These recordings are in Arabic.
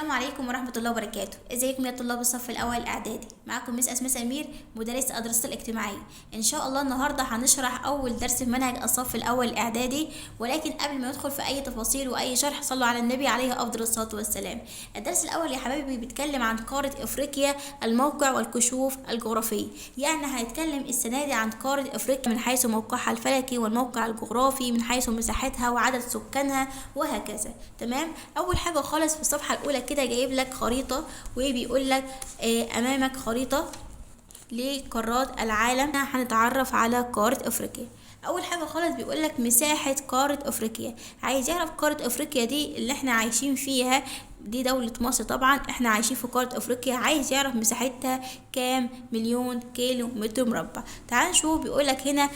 السلام عليكم ورحمة الله وبركاته. ازيكم يا طلاب الصف الأول الإعدادي؟ معاكم مس أسماء سمير، مدرسة الدراسات الاجتماعية. إن شاء الله النهاردة هنشرح أول درس في منهج الصف الأول الإعدادي، ولكن قبل ما ندخل في أي تفاصيل وأي شرح صلوا على النبي عليه أفضل الصلاة والسلام. الدرس الأول يا حبايبي بيتكلم عن قارة أفريقيا، الموقع والكشوف الجغرافية. يعني هنتكلم السنة دي عن قارة أفريقيا من حيث موقعها الفلكي والموقع الجغرافي، من حيث مساحتها وعدد سكانها وهكذا. تمام. أول حاجة خالص في الصفحة الأولى كده جايب لك خريطة وبيقول لك أمامك خريطة لقارات العالم. هنتعرف على قارة أفريقيا. أول حاجة خالص بيقول لك مساحة قارة أفريقيا. عايز يعرف قارة أفريقيا دي اللي احنا عايشين فيها، دي دولة مصر طبعا، احنا عايشين في قارة أفريقيا. عايز يعرف مساحتها كام مليون كيلو متر مربع. تعال نشوف. بيقول لك هنا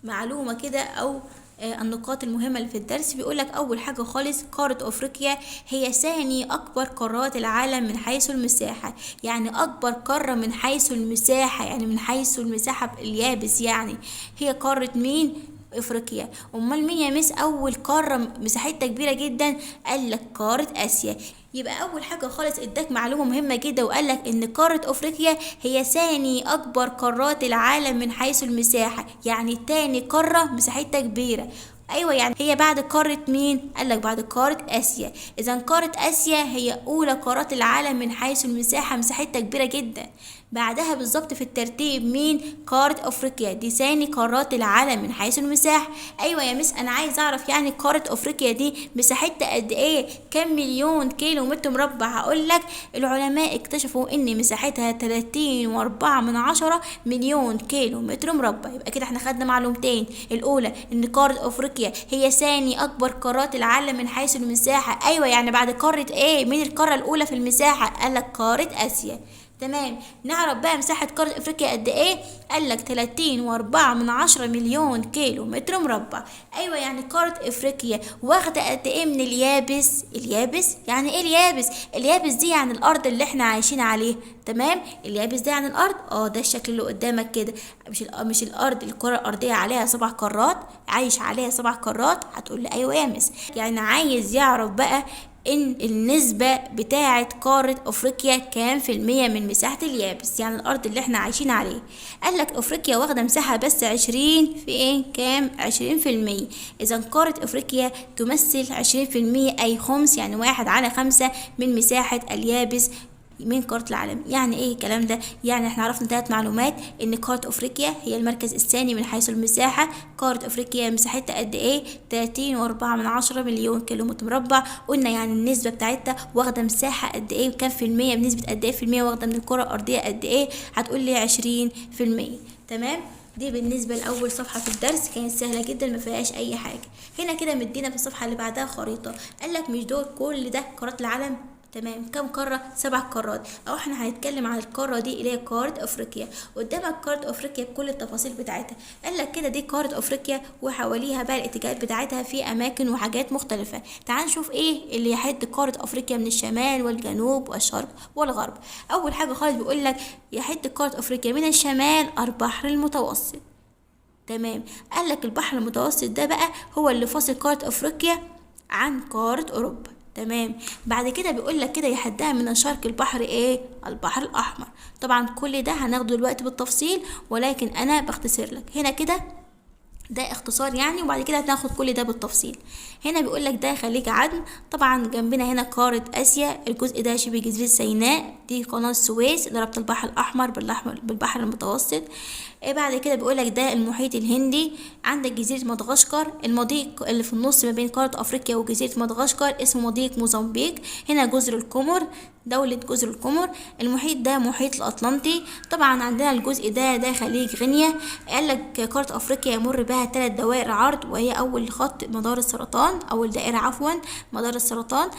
معلومة كده أو النقاط المهمة اللي في الدرس. بيقولك أول حاجة خالص قارة أفريقيا هي ثاني أكبر قارات العالم من حيث المساحة. يعني أكبر قارة من حيث المساحة، يعني من حيث المساحة اليابس، يعني هي قارة مين؟ افريقيا. امال مين يا مس اول قاره مساحتها كبيره جدا؟ قال لك قاره اسيا. يبقى اول حاجه خالص اداك معلومه مهمه جدا وقال لك ان قاره افريقيا هي ثاني اكبر قارات العالم من حيث المساحه، يعني تاني قاره مساحتها كبيره. ايوه، يعني هي بعد قاره مين؟ قال لك بعد قاره اسيا. اذا قاره اسيا هي اولى قارات العالم من حيث المساحه، مساحتها كبيره جدا. بعدها بالظبط في الترتيب مين؟ قارة أفريقيا، دي ثاني قارات العالم من حيث المساحة. أيوة يا مس، أنا عايز أعرف يعني قارة أفريقيا دي مساحتها قد إيه؟ كم مليون كيلو متر مربع؟ هقول لك العلماء اكتشفوا إن مساحتها 30.4 مليون كيلو متر مربع. يبقى كده احنا خدنا معلومتين. الأولى إن قارة أفريقيا هي ثاني أكبر قارات العالم من حيث المساحة. أيوة، يعني بعد قارة إيه؟ مين القارة الأولى في المساحة؟ قال لك قارة آسيا. تمام. نعرف بقى مساحة قارة افريقيا قد ايه؟ قال لك 30.4 مليون كيلو متر مربع. ايوه، يعني قارة افريقيا واخدة قد ايه من اليابس؟ اليابس يعني ايه اليابس؟ اليابس دي يعني الارض اللي احنا عايشين عليها. تمام. اليابس ده يعني الارض، ده الشكل اللي قدامك كده. مش الارض، الكرة الارضية عليها 7 قارات، عايش عليها 7 قارات. هتقول لي ايوه يا مس. يعني عايز يعرف بقى ان النسبة بتاعة قارة افريقيا كام في المية من مساحة اليابس، يعني الارض اللي احنا عايشين عليه. قال لك افريقيا واخدة مساحة بس 20 في ايه؟ كام؟ 20%. اذا قارة افريقيا تمثل 20%، اي خمس، يعني 1/5 من مساحة اليابس من قارة العالم. يعني ايه الكلام ده؟ يعني احنا عرفنا 3 معلومات. ان قارة افريقيا هي المركز الثاني من حيث المساحة. قارة افريقيا مساحتها قد ايه؟ 30.4 مليون كيلو متر مربع. قلنا يعني النسبة بتاعتها واخدة مساحة قد ايه وكام في المية، بنسبة قد ايه في المية واخدة من الكرة الارضية قد ايه؟ هتقول لي 20%. تمام. دي بالنسبة لأول صفحة في الدرس، كانت سهلة جدا ما فيهاش أي حاجة. هنا كده مدينا في الصفحة اللي بعدها خريطة. قال لك مش دول كل ده قارات العالم؟ تمام. كم قارة؟ 7 قارات. او احنا هنتكلم عن القارة دي اللي هي قارة افريقيا. قدامك قارة افريقيا بكل التفاصيل بتاعتها. قال لك كده دي قارة افريقيا وحواليها بقى الاتجاهات بتاعتها في اماكن وحاجات مختلفة. تعال نشوف ايه اللي يحد قارة افريقيا من الشمال والجنوب والشرق والغرب. اول حاجة خالص بيقول لك يحد قارة افريقيا من الشمال البحر المتوسط. تمام. قال لك البحر المتوسط ده بقى هو اللي فاصل قارة افريقيا عن قارة اوروبا. تمام. بعد كده بيقول لك كده يحدها من الشرق البحر ايه؟ البحر الاحمر. طبعا كل ده هناخده دلوقتي بالتفصيل، ولكن انا بختصر لك هنا كده، ده اختصار يعني، وبعد كده هناخد كل ده بالتفصيل. هنا بيقول لك ده خليج عدن. طبعا جنبنا هنا قارة اسيا، الجزء ده شبه جزيرة سيناء، دي قناة السويس اللي ربط البحر الاحمر بالبحر المتوسط. بعد كده بيقول لك ده المحيط الهندي. عندك جزيرة مدغشقر، المضيق اللي في النص ما بين قارة افريقيا وجزيرة مدغشقر اسمه مضيق موزمبيق. هنا جزر القمر، دولة جزر القمر. المحيط ده محيط الأطلنطي. طبعا عندنا الجزء ده خليج غينيا. قال لك قارة أفريقيا يمر بها 3 دوائر عرض، وهي أول خط مدار السرطان، أول دائرة عفوا مدار السرطان،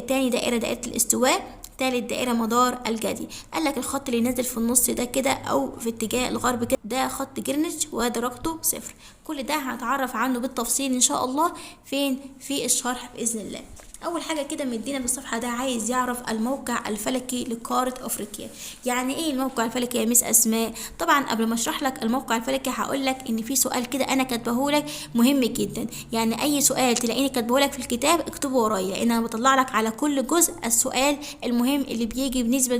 تاني دائرة الاستواء، تالت دائرة مدار الجدي. قال لك الخط اللي نازل في النص ده كده أو في اتجاه الغرب كده ده خط جرينتش ودرجته 0. كل ده هنتعرف عنه بالتفصيل إن شاء الله فين؟ في الشرح بإذن الله. اول حاجه كده مدينا في الصفحه ده عايز يعرف الموقع الفلكي لقاره افريقيا. يعني ايه الموقع الفلكي يا مس اسماء؟ طبعا قبل ما اشرح لك الموقع الفلكي هقول لك ان في سؤال كده انا كاتبه لك مهم جدا. يعني اي سؤال تلاقيني كاتبه لك في الكتاب اكتبه ورايا، لان انا بطلع لك على كل جزء السؤال المهم اللي بيجي بنسبه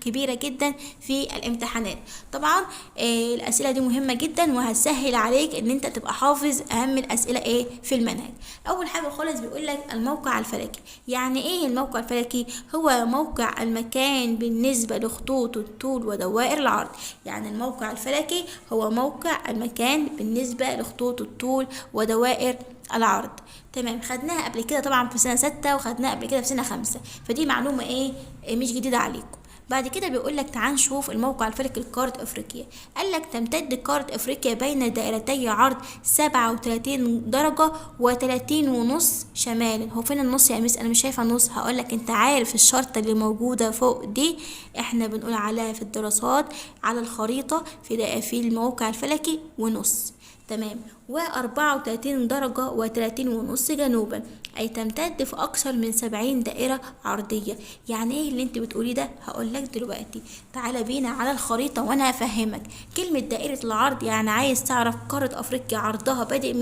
كبيره جدا في الامتحانات. طبعا الاسئله دي مهمه جدا وهتسهل عليك ان انت تبقى حافظ اهم الاسئله ايه في المنهج. اول حاجه خالص بيقول لك الموقع الفلكي. يعني ايه الموقع الفلكي؟ هو موقع المكان بالنسبة لخطوط الطول ودوائر العرض. يعني الموقع الفلكي هو موقع المكان بالنسبة لخطوط الطول ودوائر العرض. تمام، خدناها قبل كده طبعا في سنة 6 وخدناها قبل كده في سنة 5، فدي معلومة ايه مش جديدة عليكم. بعد كده بيقول لك تعال نشوف الموقع الفلكي لقارة افريقيا. قال لك تمتد قارة افريقيا بين دائرتي عرض 37 درجة و30 ونص شمالا. هو فين النص يا مس؟ انا مش شايفة النص. هقول لك انت عارف الشرطة اللي موجودة فوق دي احنا بنقول عليها في الدراسات على الخريطة في الموقع الفلكي ونص. تمام، و34 درجة و30 ونص جنوبا، أي تمتد في أكثر من 70 دائرة عرضية. يعني إيه اللي أنت بتقولي ده؟ هقولك دلوقتي. تعالى بينا على الخريطة وأنا هفهمك. كلمة دائرة العرض يعني عايز تعرف قارة أفريقيا عرضها بادئ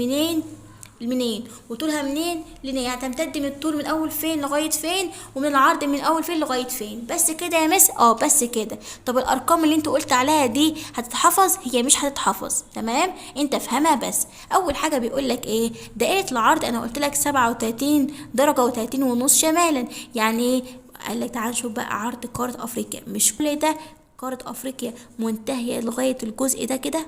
منين وطولها منين لين، يعني تمتد من الطول من اول فين لغايه فين، ومن العرض من اول فين لغايه فين. بس كده يا مس؟ بس كده. طب الارقام اللي انت قلت عليها دي هتتحفظ؟ هي مش هتتحفظ. تمام، انت افهمها بس. اول حاجه بيقول لك ايه؟ دائره العرض انا قلت لك 37 درجه و30 ونص شمالا. يعني ايه؟ قال لك تعال نشوف بقى عرض قاره افريقيا. مش كل ده قاره افريقيا منتهيه لغايه الجزء ده كده؟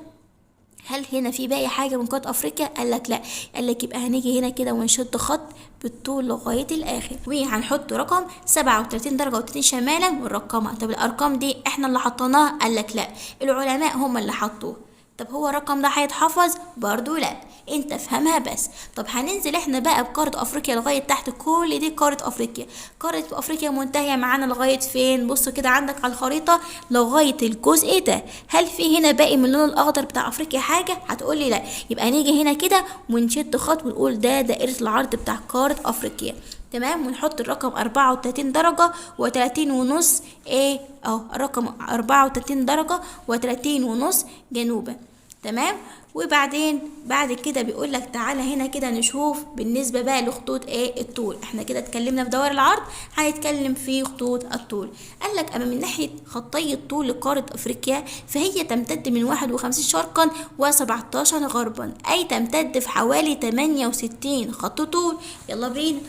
هل هنا في باقي حاجة من قارة أفريقيا؟ قال لك لا. قال لك يبقى هنيجي هنا كده ونشد خط بالطول لغاية الآخر وهنحط رقم 37 درجة و30 شمالا ونرقمها. طب الأرقام دي احنا اللي حطيناها؟ قال لك لا، العلماء هم اللي حطوه. طب هو الرقم ده هيتحفظ؟ برضو لا، انت افهمها بس. طب هننزل احنا بقى بقارة افريقيا لغاية تحت. كل دي قارة افريقيا. قارة افريقيا منتهية معانا لغاية فين؟ بص كده عندك على الخريطة لغاية الجزء ده. هل في هنا باقي من اللون الاخضر بتاع افريقيا حاجة؟ هتقولي لا. يبقى نيجي هنا كده ونشد خط ونقول ده دائرة العرض بتاع قارة افريقيا. تمام، ونحط الرقم 34 درجة و30 ونص ايه الرقم 34 درجة و30 ونص جنوبا. تمام، وبعدين بعد كده بيقول لك تعالى هنا كده نشوف بالنسبه بقى لخطوط الطول. احنا كده اتكلمنا في دوائر العرض، هنتكلم في خطوط الطول. قال لك اما من ناحيه خطي الطول لقاره افريقيا فهي تمتد من 51 شرقا و17 غربا، اي تمتد في حوالي 68 خط طول. يلا بينا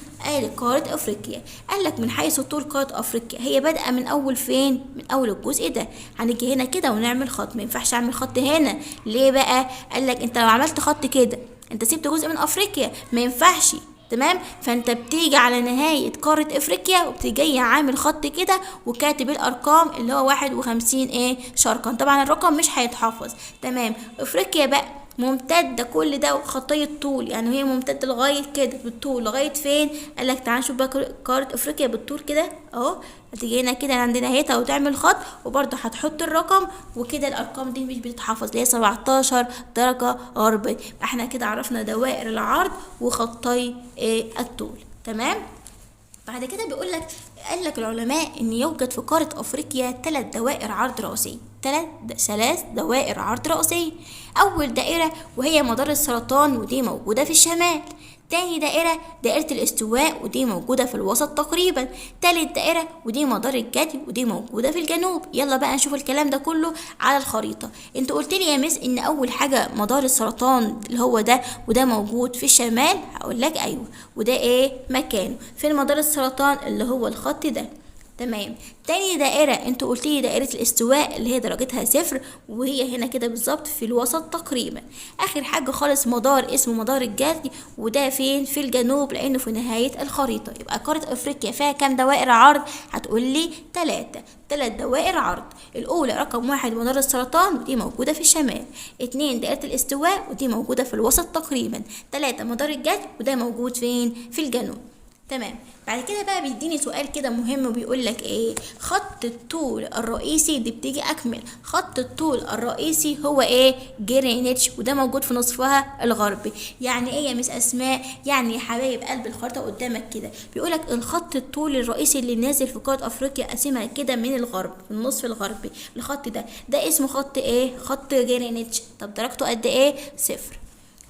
قاره افريقيا. قال لك من حيث طول قاره افريقيا هي بادئه من اول فين؟ من اول الجزء ده. هنيجي هنا كده ونعمل خط. ما ينفعش اعمل خط هنا. ليه بقى؟ قال لك انت لو عملت خط كده انت سبت جزء من افريقيا، ما ينفعش. تمام، فانت بتيجي على نهاية قارة افريقيا وبتيجي عامل خط كده وكاتب الارقام اللي هو 51 شرقا. طبعا الرقم مش هيتحفظ. تمام، افريقيا بقى ممتدة كل ده خطية الطول، يعني هي ممتدة لغاية كده بالطول لغاية فين؟ قال لك تعال نشوف بقى قارة افريقيا بالطول كده هتيجي هنا كده عند نهايتها وتعمل خط وبرضه هتحط الرقم وكده. الارقام دي مش بتتحفظ، اللي هي 17 درجة غربية. احنا كده عرفنا دوائر العرض وخطي الطول. تمام، بعد كده بيقول لك قال لك العلماء ان يوجد في قاره افريقيا 3 دوائر عرض رئيسيه. 3 دوائر عرض رئيسيه. اول دائره وهي مدار السرطان ودي موجوده في الشمال. تاني دائرة دائرة الاستواء ودي موجودة في الوسط تقريبا. تالت دائرة ودي مدار الجدي ودي موجودة في الجنوب. يلا بقى نشوف الكلام ده كله على الخريطة. انت قلت لي يا مس ان اول حاجة مدار السرطان اللي هو ده وده موجود في الشمال. هقول لك ايوه، وده مكانه في مدار السرطان اللي هو الخط ده. تمام، تاني دائرة انت قلت لي دائرة الاستواء اللي هي درجتها 0 وهي هنا كده بالظبط في الوسط تقريبا. اخر حاجة خالص مدار اسمه مدار الجدي وده فين؟ في الجنوب لانه في نهاية الخريطة. يبقى قارة افريقيا فيها كام دوائر عرض؟ هتقول لي 3 دوائر عرض. الاولى رقم 1 مدار السرطان ودي موجودة في الشمال. 2 دائرة الاستواء ودي موجودة في الوسط تقريبا. 3 مدار الجدي وده موجود فين؟ في الجنوب. تمام. بعد كده بقى بيديني سؤال كده مهم وبيقول لك ايه؟ خط الطول الرئيسي دي بتيجي اكمل. خط الطول الرئيسي هو ايه؟ جرينتش، وده موجود في نصفها الغربي. يعني ايه يا مس اسماء؟ يعني يا حبايب قلب الخريطه قدامك كده بيقول لك الخط الطول الرئيسي اللي نازل في قاره افريقيا قاسمها كده من الغرب، في النصف الغربي. الخط ده اسمه خط ايه؟ خط جرينتش. طب درجته قد ايه؟ 0.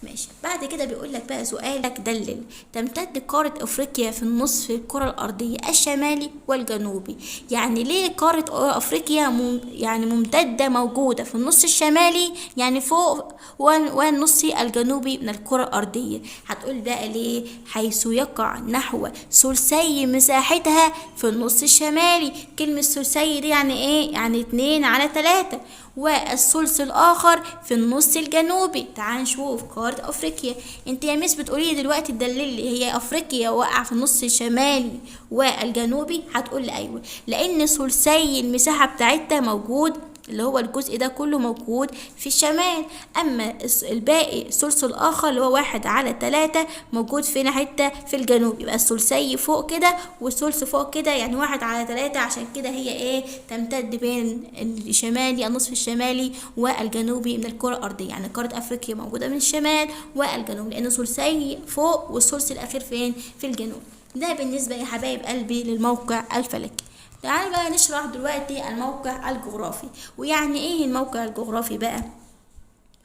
ماشي. بعد كده بيقول لك بقى سؤالك دلل. تمتد قارة افريقيا في النصف الكرة الارضية الشمالي والجنوبي. يعني ليه قارة افريقيا يعني ممتدة موجودة في النص الشمالي يعني فوق والنص الجنوبي من الكرة الارضية؟ هتقول بقى ليه؟ حيث يقع نحو ثلثي مساحتها في النص الشمالي. كلمة ثلثي دي يعني ايه؟ يعني 2/3. والثلث الاخر في النص الجنوبي. تعال نشوف قارة افريقيا. انت يا مس بتقولي دلوقتي تدللي هي افريقيا واقعة في النص الشمالي والجنوبي؟ هتقول لي ايوه، لان ثلثي المساحة بتاعتها موجود، اللي هو الجزء ده كله موجود في الشمال. اما الباقي الثلث الاخر اللي هو 1/3 موجود فين؟ حته في الجنوب. يبقى الثلثي فوق كده والثلث فوق كده، يعني 1/3. عشان كده هي ايه؟ تمتد بين الشمالي النصف الشمالي والجنوبي من الكره الارضيه. يعني قاره افريقيا موجوده من الشمال والجنوب، لان ثلثي فوق والثلث الاخير فين؟ في الجنوب. ده بالنسبه يا حبايب قلبي للموقع الفلكي. تعالى بقى نشرح دلوقتي الموقع الجغرافي. ويعني ايه الموقع الجغرافي بقى؟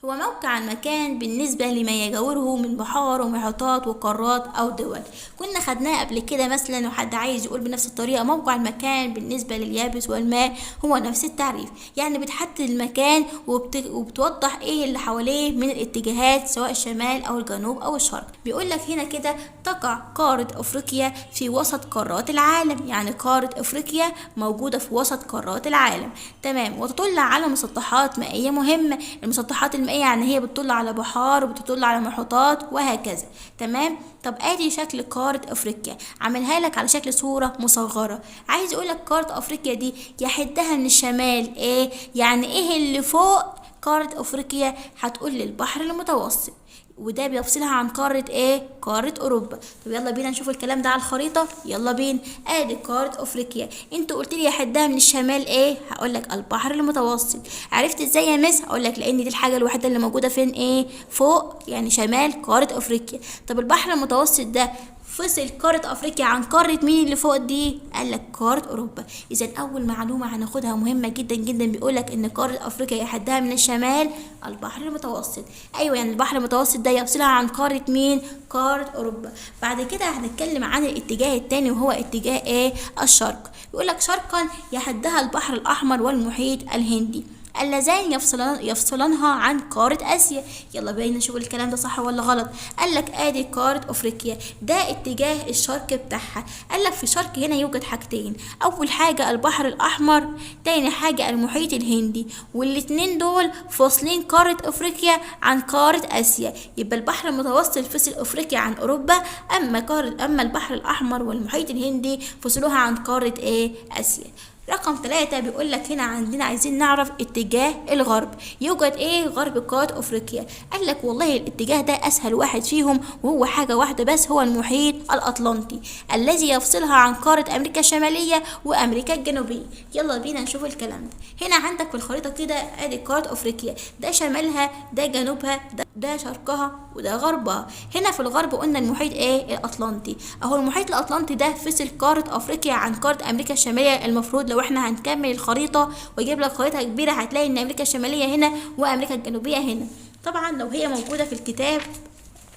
هو موقع المكان بالنسبة لما يجاوره من بحار ومحيطات وقارات أو دول. كنا خدناه قبل كده مثلا، لو حد عايز يقول بنفس الطريقة موقع المكان بالنسبة لليابس والماء هو نفس التعريف. يعني بتحدد المكان وبتوضح ايه اللي حواليه من الاتجاهات سواء الشمال أو الجنوب أو الشرق. بيقول لك هنا كده تقع قارة أفريقيا في وسط قارات العالم. يعني قارة أفريقيا موجودة في وسط قارات العالم. تمام. وتطل على مسطحات مائية مهمة. المسطحات المائية يعني هي بتطل على بحار وبتطل على محيطات وهكذا. تمام. طب ادي شكل قارة افريقيا، عاملها لك على شكل صورة مصغرة. عايز اقول لك قارة افريقيا دي يحدها من الشمال ايه؟ يعني ايه اللي فوق قارة افريقيا؟ هتقول لي البحر المتوسط، وده بيفصلها عن قارة ايه؟ قارة اوروبا. طب يلا بينا نشوف الكلام ده على الخريطة. يلا بينا. ادي قارة افريقيا. انت قلت لي يحدها من الشمال ايه؟ هقول لك البحر المتوسط. عرفت ازاي يا مس؟ هقول لك لان دي الحاجة الوحيدة اللي موجودة فين؟ ايه؟ فوق، يعني شمال قارة افريقيا. طب البحر المتوسط ده فصل قارة افريقيا عن قارة مين اللي فوق دي؟ قال لك قارة اوروبا. اذا اول معلومة هناخدها مهمة جدا جدا، بيقول لك ان قارة افريقيا يحدها من الشمال البحر المتوسط. ايوه، يعني البحر المتوسط ده يفصلها عن قارة مين؟ قارة اوروبا. بعد كده هنتكلم عن الاتجاه التاني وهو اتجاه ايه؟ الشرق. بيقول لك شرقا يحدها البحر الاحمر والمحيط الهندي اللذان يفصلانها عن قارة آسيا. يلا بينا نشوف الكلام ده صح ولا غلط. قال لك ادي قارة افريقيا، ده اتجاه الشرق بتاعها. قال لك في الشرق هنا يوجد حاجتين، اول حاجة البحر الاحمر، تاني حاجة المحيط الهندي، والاتنين دول فاصلين قارة افريقيا عن قارة آسيا. يبقى البحر المتوسط فصل افريقيا عن اوروبا، اما البحر الاحمر والمحيط الهندي فصلوها عن قارة ايه؟ آسيا. رقم 3 بيقول لك هنا عندنا عايزين نعرف اتجاه الغرب. يوجد ايه غرب قارة افريقيا؟ قال لك والله الاتجاه ده اسهل واحد فيهم وهو حاجة واحدة بس، هو المحيط الاطلنطي الذي يفصلها عن قارة امريكا الشمالية وامريكا الجنوبية. يلا بينا نشوف الكلام ده. هنا عندك في الخريطة كده ادي قارة افريقيا، ده شمالها، ده جنوبها، ده شرقها وده غربها. هنا في الغرب قلنا المحيط ايه؟ الاطلنطي. اهو المحيط الاطلنطي ده فصل قارة افريقيا عن قارة امريكا الشمالية. المفروض لو احنا هنكمل الخريطة واجيب لك خريطة كبيرة هتلاقي ان امريكا الشمالية هنا وامريكا الجنوبية هنا. طبعا لو هي موجودة في الكتاب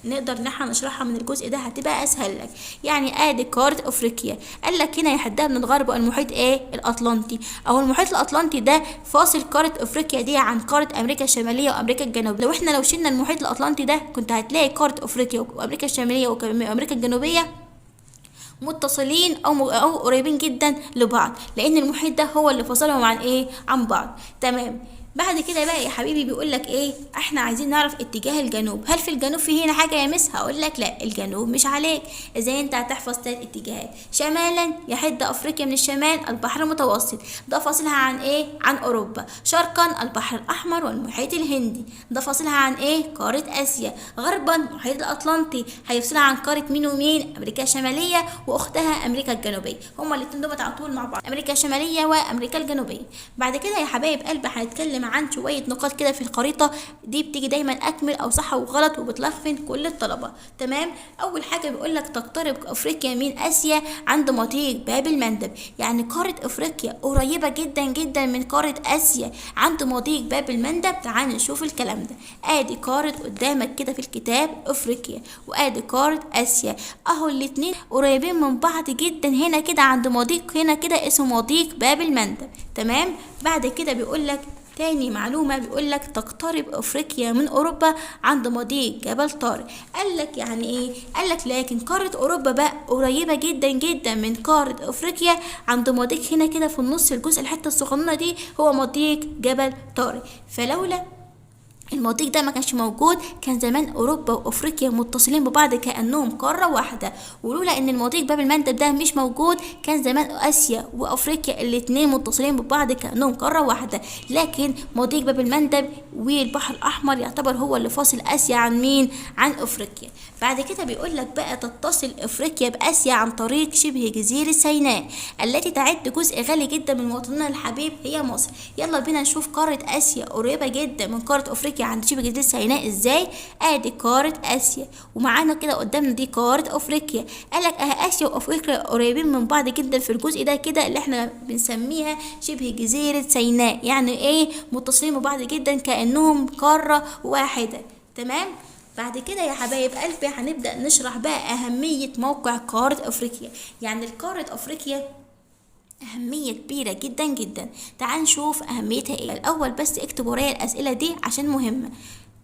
نقدر نحن نشرحها من الجزء ده هتبقى اسهل لك. يعني ادي قارة افريقيا، قال لك هنا يحدها من الغرب المحيط ايه؟ الاطلنطي. او المحيط الاطلنطي ده فاصل قارة افريقيا دي عن قارة امريكا الشمالية وامريكا الجنوبية. لو شلنا المحيط الاطلنطي ده كنت هتلاقي قارة افريقيا وامريكا الشمالية وامريكا الجنوبية متصلين او قريبين جدا لبعض، لان المحيط ده هو اللي فصلهم عن ايه؟ عن بعض. تمام. بعد كده بقى يا حبيبي بيقول لك ايه، احنا عايزين نعرف اتجاه الجنوب. هل في الجنوب في هنا حاجه يا مس؟ هقول لك لا، الجنوب مش عليك. ازاي انت هتحفظ 3 اتجاهات؟ شمالا يحد افريقيا من الشمال البحر المتوسط، ده فاصلها عن ايه؟ عن اوروبا. شرقا البحر الاحمر والمحيط الهندي، ده فاصلها عن ايه؟ قاره اسيا. غربا المحيط الاطلنطي، هيفصلها عن قاره مين ومين؟ امريكا الشماليه واختها امريكا الجنوبيه. هما الاثنين دول على طول مع بعض، امريكا الشماليه وامريكا الجنوبيه. بعد كده يا حبايب قلبي هنتكلم عن شويه نقاط كده في الخريطه دي، بتيجي دايما اكمل او صح وغلط وبتلخفن كل الطلبه. تمام. اول حاجه بيقول لك تقترب افريقيا من اسيا عند مضيق باب المندب، يعني قاره افريقيا قريبه جدا جدا من قاره اسيا عند مضيق باب المندب. تعال نشوف الكلام ده. ادي قاره قدامك كده في الكتاب افريقيا، وادي قاره اسيا، اهو الاتنين قريبين من بعض جدا هنا كده عند مضيق هنا كده اسمه مضيق باب المندب. تمام. بعد كده بيقول لك تاني معلومة، بيقول لك تقترب افريقيا من اوروبا عند مضيق جبل طارق. قال لك يعني ايه؟ قال لك لكن قارة اوروبا بقى قريبة جدا جدا من قارة افريقيا عند مضيق هنا كده في النص، الجزء الحتة الصغننة دي هو مضيق جبل طارق. فلولا المضيق ده ما كانش موجود كان زمان اوروبا وافريقيا متصلين ببعض كانهم قاره واحده. ولولا ان المضيق باب المندب ده مش موجود كان زمان اسيا وافريقيا الاتنين متصلين ببعض كانهم قاره واحده. لكن مضيق باب المندب والبحر الاحمر يعتبر هو اللي فاصل اسيا عن مين؟ عن افريقيا. بعد كده بيقول لك بقى تتصل افريقيا باسيا عن طريق شبه جزيره سيناء التي تعد جزء غالي جدا من وطننا الحبيب هي مصر. يلا بينا نشوف قاره اسيا قريبه جدا من قاره افريقيا عند شبه جزيرة سيناء ازاي. ادي قارة اسيا ومعانا كده قدامنا دي قارة افريقيا. قالك اسيا وافريقيا قريبين من بعض جدا في الجزء ده كده اللي احنا بنسميها شبه جزيرة سيناء، يعني ايه؟ متصلين ببعض جدا كأنهم قارة واحدة. تمام. بعد كده يا حبايب قلبي هنبدأ نشرح بقى أهمية موقع قارة أفريقيا. يعني القارة أفريقيا أهمية كبيرة جدا جدا. تعال نشوف أهميتها إيه. الأول بس اكتب ورايا الأسئلة دي عشان مهمة.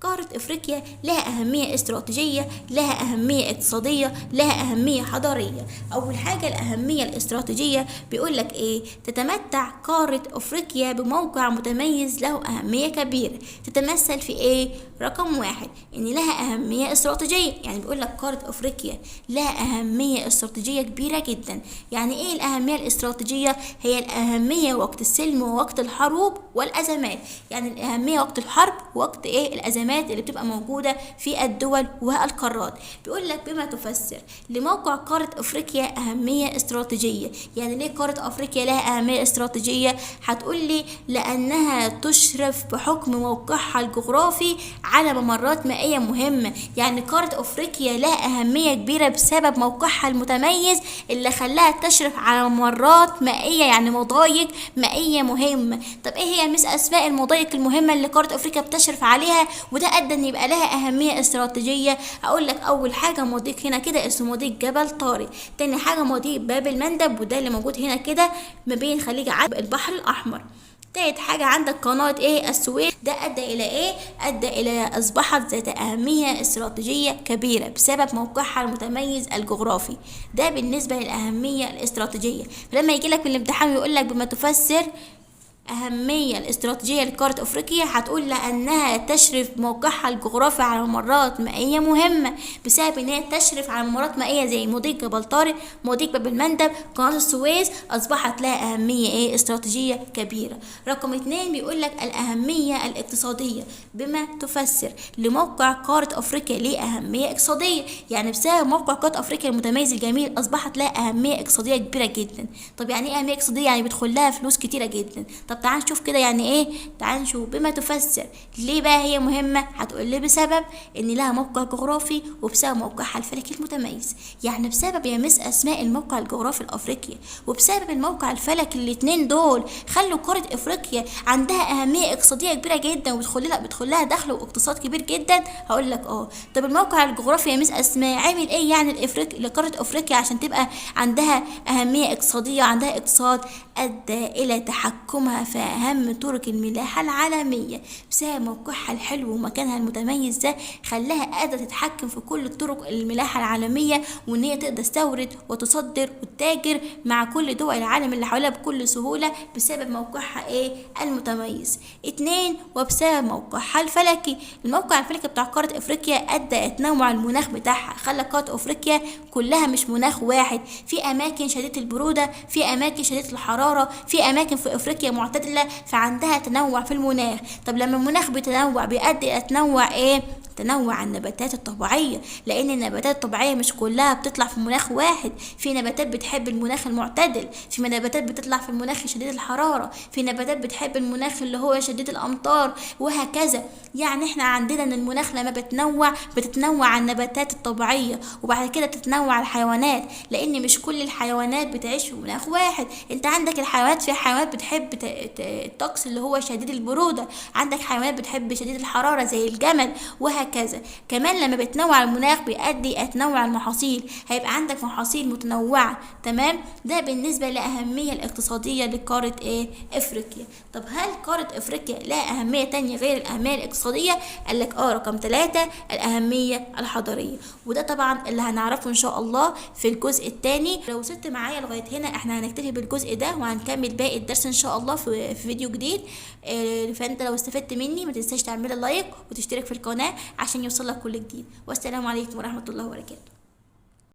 قارة أفريقيا لها أهمية استراتيجية، لها أهمية اقتصادية، لها أهمية حضارية. أول حاجة الأهمية الاستراتيجية بيقول لك إيه؟ تتمتع قارة أفريقيا بموقع متميز له أهمية كبيرة. تتمثل في إيه؟ رقم 1 إن لها أهمية استراتيجية، يعني بيقول لك قارة أفريقيا لها أهمية استراتيجية كبيرة جدا. يعني إيه الأهمية الاستراتيجية؟ هي الأهمية وقت السلم ووقت الحروب والأزمات. يعني الأهمية وقت الحرب ووقت إيه؟ الأزمات اللي بتبقى موجودة في الدول والقارات. بيقول لك بما تفسر لموقع قارة أفريقيا أهمية استراتيجية. يعني ليه قارة أفريقيا لها أهمية استراتيجية؟ هتقول لي لأنها تشرف بحكم موقعها الجغرافي على ممرات مائية مهمة. يعني قارة أفريقيا لها أهمية كبيرة بسبب موقعها المتميز اللي خلاها تشرف على ممرات مائية، يعني مضايق مائية مهمة. طب إيه هي مس أسماء المضايق المهمة اللي قارة أفريقيا بتشرف عليها وده ادى ان يبقى لها اهميه استراتيجيه؟ اقول لك اول حاجه مضيق هنا كده اسمه مضيق جبل طارق. تاني حاجه مضيق باب المندب وده اللي موجود هنا كده ما بين خليج عدن البحر الاحمر. تالت حاجة عندك قناة ايه؟ السويس. ده ادى الى ايه؟ ادى الى اصبحت ذات اهمية استراتيجية كبيرة بسبب موقعها المتميز الجغرافي. ده بالنسبة للاهمية الاستراتيجية. فلما يجي لك في الامتحان ويقول لك بما تفسر أهمية الاستراتيجية لقارة أفريقيا هتقول لأنها تشرف موقعها الجغرافي على ممرات مائية مهمة بسبب إن هي تشرف على ممرات مائية زي مضيق جبل طارق، مضيق باب المندب، قناة السويس، أصبحت لها أهمية إيه؟ استراتيجية كبيرة. رقم 2 بيقول لك الأهمية الاقتصادية. بما تفسر لموقع قارة أفريقيا ليه أهمية اقتصادية. يعني بسبب موقع قارة أفريقيا المتميز الجميل أصبحت لها أهمية اقتصادية كبيرة جدا. طب يعني إيه أهمية اقتصادية؟ يعني بيدخل لها فلوس كتيرة جدا. طب تعال نشوف كده يعني ايه. تعال نشوف بما تفسر ليه بقى هي مهمه. هتقول لي بسبب ان لها موقع جغرافي وبسبب موقعها الفلكي المتميز. يعني بسبب يا مس اسماء الموقع الجغرافي الافريقي وبسبب الموقع الفلكي الاتنين دول خلوا قاره افريقيا عندها اهميه اقتصاديه كبيره جدا وبتدخل لها دخل واقتصاد كبير جدا. هقول لك طب الموقع الجغرافي يا مس اسماء عامل ايه يعني لقاره افريقيا عشان تبقى عندها اهميه اقتصاديه وعندها اقتصاد؟ ادى الى تحكمها تسعى في أهم طرق الملاحة العالمية. بسبب موقعها الحلو ومكانها المتميز ده خلاها قادرة تتحكم في كل طرق الملاحة العالمية، وإن هي تقدر تستورد وتصدر وتتاجر مع كل دول العالم اللي حواليها بكل سهولة بسبب موقعها المتميز. اتنين، وبسبب موقعها الفلكي. الموقع الفلكي بتاع قارة افريقيا ادى تنوع المناخ بتاعها، خلى قارة افريقيا كلها مش مناخ واحد، في اماكن شديدة البرودة، في اماكن شديدة الحرارة، في اماكن في افريقيا معتدلة، فعندها تنوع في المناخ. طب لما المناخ بيتنوع بيؤدي تنوع تنوع النباتات الطبيعية، لأن النباتات الطبيعية مش كلها بتطلع في مناخ واحد، في نباتات بتحب المناخ المعتدل، في نباتات بتطلع في المناخ شديد الحرارة، في نباتات بتحب المناخ اللي هو شديد الأمطار، وهكذا. يعني احنا عندنا ان المناخ لما بتتنوع النباتات الطبيعية، وبعد كده تتنوع الحيوانات، لأن مش كل الحيوانات بتعيش في مناخ واحد. انت عندك الحيوانات، في حيوانات بتحب الطقس اللي هو شديد البرودة، عندك حيوانات بتحب شديد الحرارة زي الجمل، وهكذا. كمان لما بتنوع المناخ بيؤدي تنوع المحاصيل، هيبقى عندك محاصيل متنوعة. تمام، ده بالنسبة لأهمية الاقتصادية لقارة افريقيا. طب هل قارة افريقيا لها أهمية تانية غير الأهمية الاقتصادية؟ قالك رقم 3 الأهمية الحضارية، وده طبعا اللي هنعرفه إن شاء الله في الجزء الثاني. لو وصلت معايا لغاية هنا احنا هنكتفي بالجزء ده، وهنكمل باقي الدرس إن شاء الله في فيديو جديد. فانت لو استفدت مني ما تنساش تعمل لايك وتشترك في القناة عشان يوصلك كل جديد. والسلام عليكم ورحمة الله وبركاته.